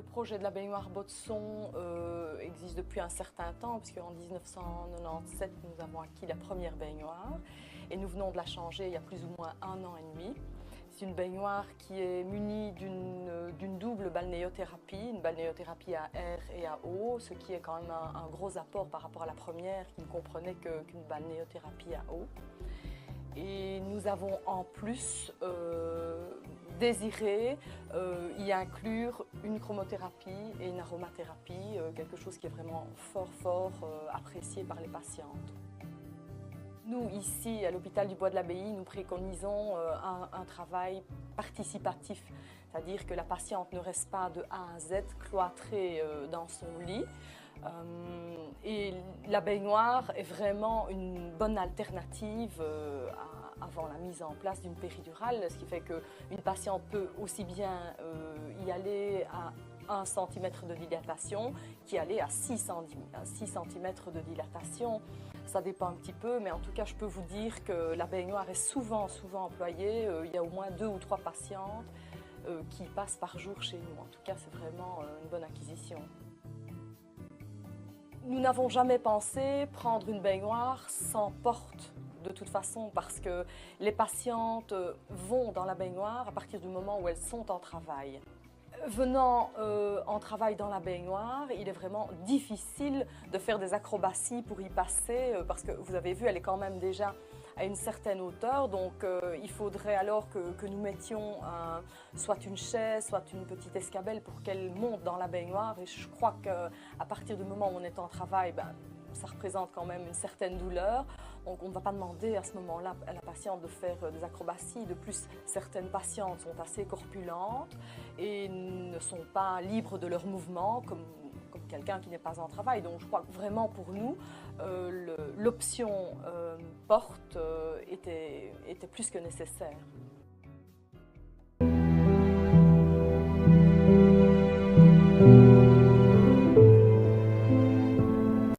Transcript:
Le projet de la baignoire Baudson existe depuis un certain temps, puisqu'en 1997, nous avons acquis la première baignoire et nous venons de la changer il y a plus ou moins 1 an et demi. C'est une baignoire qui est munie d'une double balnéothérapie, une balnéothérapie à air et à eau, ce qui est quand même un gros apport par rapport à la première qui ne comprenait qu'une balnéothérapie à eau. Et nous avons en plus désiré y inclure une chromothérapie et une aromathérapie, quelque chose qui est vraiment fort apprécié par les patientes. Nous, ici, à l'hôpital du Bois de l'Abbaye, nous préconisons un travail participatif, c'est-à-dire que la patiente ne reste pas de A à Z cloîtrée dans son lit. Et la baignoire est vraiment une bonne alternative avant la mise en place d'une péridurale, ce qui fait qu'une patiente peut aussi bien y aller à 1 cm de dilatation qu'y aller à 6 cm de dilatation. Ça dépend un petit peu, mais en tout cas, je peux vous dire que la baignoire est souvent employée. Il y a au moins 2 ou 3 patientes qui passent par jour chez nous. En tout cas, c'est vraiment une bonne acquisition. Nous n'avons jamais pensé prendre une baignoire sans porte, de toute façon, parce que les patientes vont dans la baignoire à partir du moment où elles sont en travail. Venant en travail dans la baignoire, il est vraiment difficile de faire des acrobaties pour y passer parce que vous avez vu, elle est quand même déjà à une certaine hauteur, donc il faudrait alors que nous mettions soit une chaise, soit une petite escabelle pour qu'elle monte dans la baignoire. Et je crois qu'à partir du moment où on est en travail, ça représente quand même une certaine douleur. Donc on ne va pas demander à ce moment-là à la patiente de faire des acrobaties. De plus, certaines patientes sont assez corpulentes et ne sont pas libres de leurs mouvements comme quelqu'un qui n'est pas en travail. Donc je crois que vraiment pour nous, l'option porte était plus que nécessaire.